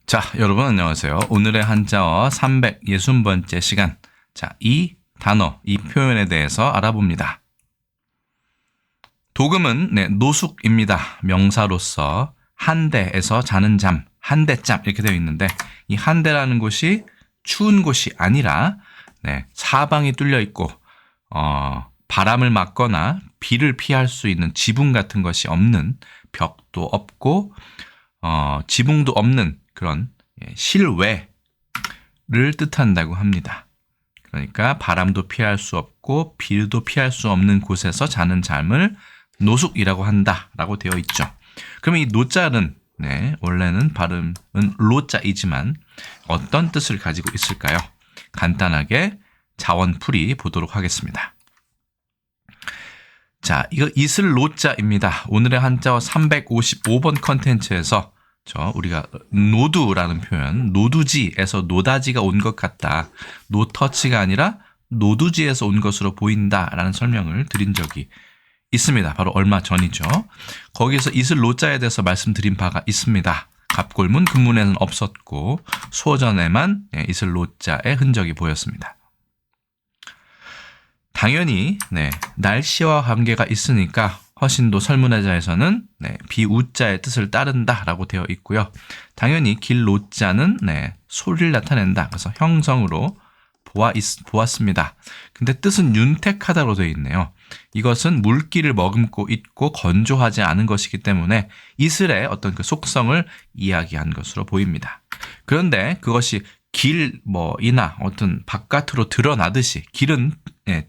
자, 여러분 안녕하세요. 오늘의 한자어 360번째 시간. 자, 이 단어, 이 표현에 대해서 알아봅니다. 도금은 노숙입니다. 명사로서 한대에서 자는 잠, 한대짬 이렇게 되어 있는데 이 한대라는 곳이 추운 곳이 아니라 사방이 뚫려 있고 바람을 맞거나 비를 피할 수 있는 지붕 같은 것이 없는, 벽도 없고 지붕도 없는 그런 실외를 뜻한다고 합니다. 그러니까 바람도 피할 수 없고 비도 피할 수 없는 곳에서 자는 잠을 노숙이라고 한다라고 되어 있죠. 그러면 이 노자는 원래는 발음은 로자이지만 어떤 뜻을 가지고 있을까요? 간단하게 자원풀이 보도록 하겠습니다. 자, 이거 이슬 로자입니다. 오늘의 한자어 355번 컨텐츠에서 우리가 노두라는 표현, 노두지에서 노다지가 온 것 같다. 노터치가 아니라 노두지에서 온 것으로 보인다라는 설명을 드린 적이 있습니다. 바로 얼마 전이죠. 거기서 이슬 로자에 대해서 말씀드린 바가 있습니다. 갑골문, 금문에는 없었고 소전에만 이슬 로자의 흔적이 보였습니다. 당연히 날씨와 관계가 있으니까 허신도 설문해자에서는 비우자의 뜻을 따른다라고 되어 있고요. 당연히 길로자는 소리를 나타낸다. 그래서 형성으로 보았습니다. 근데 뜻은 윤택하다로 되어 있네요. 이것은 물기를 머금고 있고 건조하지 않은 것이기 때문에 이슬의 어떤 그 속성을 이야기한 것으로 보입니다. 그런데 그것이 이나 어떤 바깥으로 드러나듯이 길은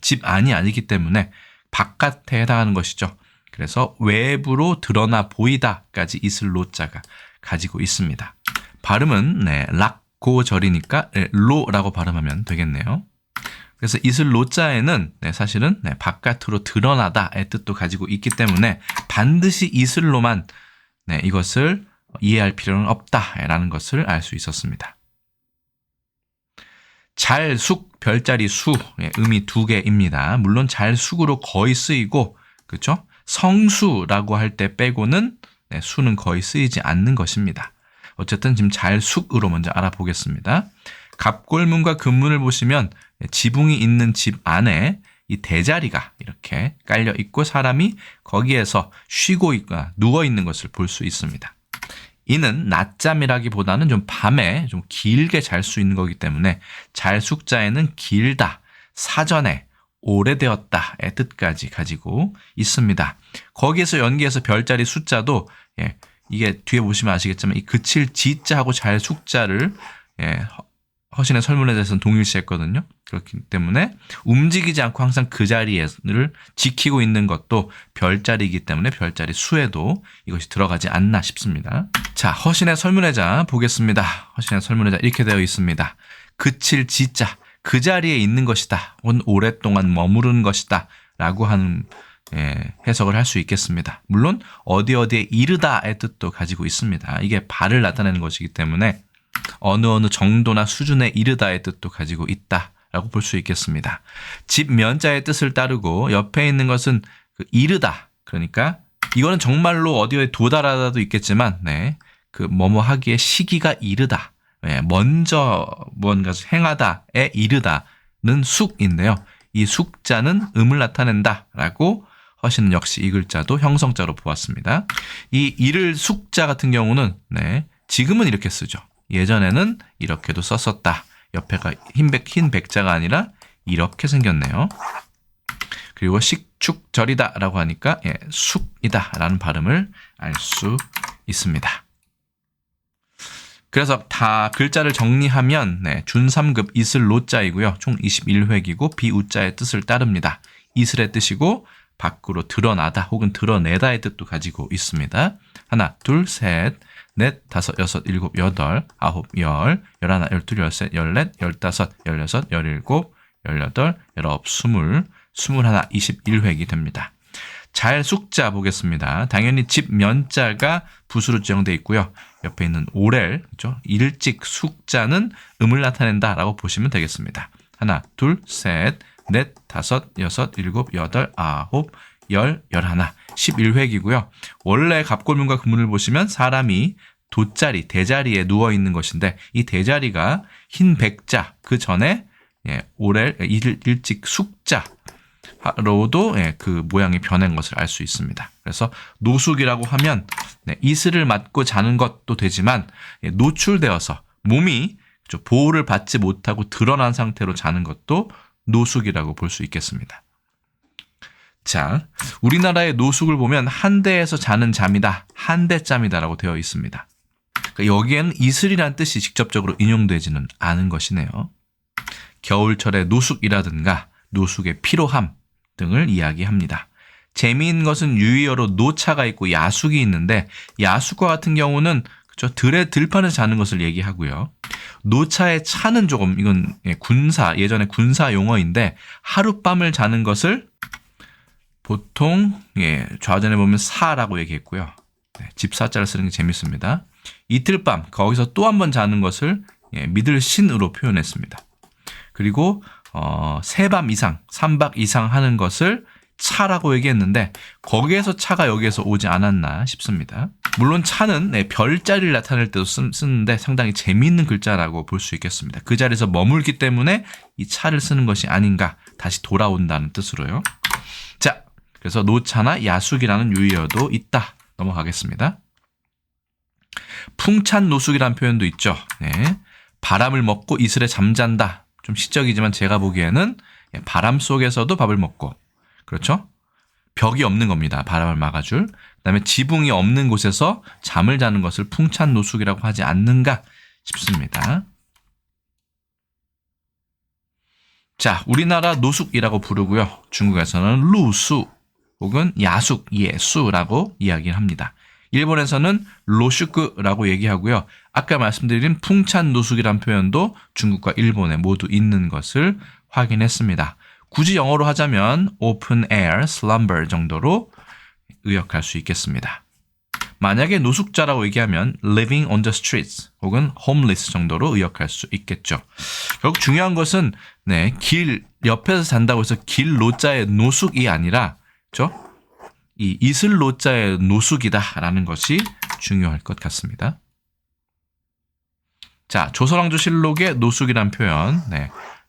집 안이 아니기 때문에 바깥에 해당하는 것이죠. 그래서 외부로 드러나 보이다까지 이슬 로자가 가지고 있습니다. 발음은 락고절이니까 로라고 발음하면 되겠네요. 그래서 이슬 로자에는 사실은 바깥으로 드러나다의 뜻도 가지고 있기 때문에 반드시 이슬로만 이것을 이해할 필요는 없다라는 것을 알 수 있었습니다. 잘숙, 별자리 수, 음이 2개입니다. 물론 잘숙으로 거의 쓰이고, 그렇죠? 성수라고 할 때 빼고는 수는 거의 쓰이지 않는 것입니다. 어쨌든 지금 잘숙으로 먼저 알아보겠습니다. 갑골문과 금문을 보시면 지붕이 있는 집 안에 이 대자리가 이렇게 깔려 있고 사람이 거기에서 쉬고 있거나 누워 있는 것을 볼 수 있습니다. 이는 낮잠이라기보다는 좀 밤에 좀 길게 잘 수 있는 거기 때문에 잘숙자에는 길다, 사전에, 오래되었다의 뜻까지 가지고 있습니다. 거기에서 연기해서 별자리 숫자도 이게 뒤에 보시면 아시겠지만 이 그칠 지자하고 잘숙자를 허신의 설문에 대해서는 동일시했거든요. 그렇기 때문에 움직이지 않고 항상 그 자리를 지키고 있는 것도 별자리이기 때문에 별자리 수에도 이것이 들어가지 않나 싶습니다. 자, 허신의 설문회자 보겠습니다. 허신의 설문회자 이렇게 되어 있습니다. 그칠 지자, 그 자리에 있는 것이다. 혹은 오랫동안 머무르는 것이다. 라고 하는 해석을 할 수 있겠습니다. 물론 어디에 이르다의 뜻도 가지고 있습니다. 이게 발을 나타내는 것이기 때문에 어느 정도나 수준에 이르다의 뜻도 가지고 있다라고 볼 수 있겠습니다. 집 면자의 뜻을 따르고 옆에 있는 것은 이르다. 그러니까 이거는 정말로 어디에 도달하다도 있겠지만 그 뭐뭐 하기에 시기가 이르다. 먼저 무언가를 행하다에 이르다는 숙인데요. 이 숙자는 음을 나타낸다라고 허신은 역시 이 글자도 형성자로 보았습니다. 이 이를 숙자 같은 경우는 지금은 이렇게 쓰죠. 예전에는 이렇게도 썼었다. 옆에가 흰 백자가 아니라 이렇게 생겼네요. 그리고 식축절이다라고 하니까 숙이다라는 발음을 알 수 있습니다. 그래서 다 글자를 정리하면 준3급 이슬 로자이고요. 총 21획이고 비우자의 뜻을 따릅니다. 이슬의 뜻이고 밖으로 드러나다 혹은 드러내다의 뜻도 가지고 있습니다. 하나, 둘, 셋, 넷, 다섯, 여섯, 일곱, 여덟, 아홉, 열, 열하나, 열둘, 열셋, 열넷, 열다섯, 열여섯, 열일곱, 열여덟, 열아홉, 스물하나, 21획이 됩니다. 잘숙자 보겠습니다. 당연히 집 면자가 붓으로 지정되어 있고요. 옆에 있는 오렐, 그렇죠? 일찍 숙자는 음을 나타낸다라고 보시면 되겠습니다. 하나, 둘, 셋, 넷, 다섯, 여섯, 일곱, 여덟, 아홉, 열, 열하나, 11획이고요. 원래 갑골문과 금문을 보시면 사람이 돗자리, 대자리에 누워 있는 것인데 이 대자리가 흰 백자 그 전에 일찍 숙자로도 그 모양이 변한 것을 알 수 있습니다. 그래서 노숙이라고 하면 이슬을 맞고 자는 것도 되지만 노출되어서 몸이 보호를 받지 못하고 드러난 상태로 자는 것도 노숙이라고 볼 수 있겠습니다. 자, 우리나라의 노숙을 보면 한대에서 자는 잠이다, 한대짬이다라고 되어 있습니다. 그러니까 여기에는 이슬이란 뜻이 직접적으로 인용되지는 않은 것이네요. 겨울철의 노숙이라든가 노숙의 피로함 등을 이야기합니다. 재미있는 것은 유의어로 노차가 있고 야숙이 있는데 야숙과 같은 경우는 들의 들판에서 자는 것을 얘기하고요. 노차의 차는 조금 이건 예전에 군사 용어인데 하룻밤을 자는 것을 보통 좌전에 보면 사라고 얘기했고요. 집사자를 쓰는 게 재밌습니다. 이틀밤 거기서 또 한 번 자는 것을 미들신으로 표현했습니다. 그리고 3밤 이상, 3박 이상 하는 것을 차라고 얘기했는데 거기에서 차가 여기에서 오지 않았나 싶습니다. 물론 차는 별자리를 나타낼 때도 쓰는데 상당히 재미있는 글자라고 볼 수 있겠습니다. 그 자리에서 머물기 때문에 이 차를 쓰는 것이 아닌가, 다시 돌아온다는 뜻으로요. 자, 그래서 노차나 야숙이라는 유의어도 있다. 넘어가겠습니다. 풍찬 노숙이라는 표현도 있죠. 바람을 먹고 이슬에 잠잔다. 좀 시적이지만 제가 보기에는 바람 속에서도 밥을 먹고, 그렇죠? 벽이 없는 겁니다. 바람을 막아줄. 그다음에 지붕이 없는 곳에서 잠을 자는 것을 풍찬 노숙이라고 하지 않는가 싶습니다. 자, 우리나라 노숙이라고 부르고요. 중국에서는 루수 혹은 야숙, 예수라고 이야기합니다. 일본에서는 로슈크라고 얘기하고요. 아까 말씀드린 풍찬 노숙이란 표현도 중국과 일본에 모두 있는 것을 확인했습니다. 굳이 영어로 하자면 open air slumber 정도로 의역할 수 있겠습니다. 만약에 노숙자라고 얘기하면 living on the streets 혹은 homeless 정도로 의역할 수 있겠죠. 결국 중요한 것은 길 옆에서 잔다고 해서 길 노자의 노숙이 아니라 이 이슬 노자의 노숙이다라는 것이 중요할 것 같습니다. 자, 조선왕조실록의 노숙이란 표현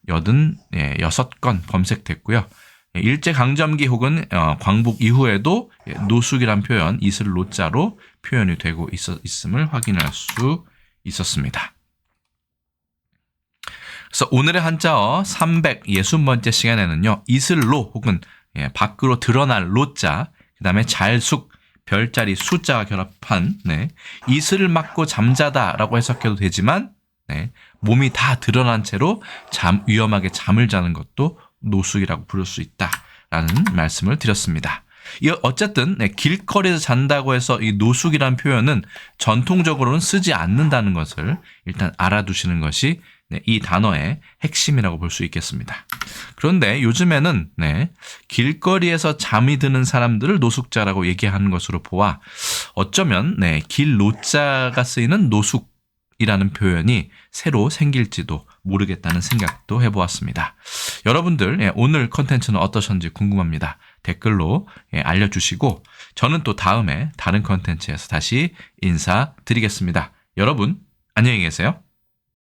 86건 검색됐고요. 일제강점기 혹은 광복 이후에도 노숙이란 표현 이슬 노자로 표현이 되고 있음을 확인할 수 있었습니다. 그래서 오늘의 한자어 360번째 시간에는요. 이슬로 혹은 밖으로 드러날 로자, 그 다음에 잘숙, 별자리 수자가 결합한 이슬을 맞고 잠자다라고 해석해도 되지만 몸이 다 드러난 채로 위험하게 잠을 자는 것도 노숙이라고 부를 수 있다라는 말씀을 드렸습니다. 어쨌든 길거리에서 잔다고 해서 이 노숙이라는 표현은 전통적으로는 쓰지 않는다는 것을 일단 알아두시는 것이 이 단어의 핵심이라고 볼 수 있겠습니다. 그런데 요즘에는 길거리에서 잠이 드는 사람들을 노숙자라고 얘기하는 것으로 보아 어쩌면 길 노자가 쓰이는 노숙이라는 표현이 새로 생길지도 모르겠다는 생각도 해보았습니다. 여러분들 오늘 컨텐츠는 어떠셨는지 궁금합니다. 댓글로 알려주시고 저는 또 다음에 다른 컨텐츠에서 다시 인사드리겠습니다. 여러분 안녕히 계세요.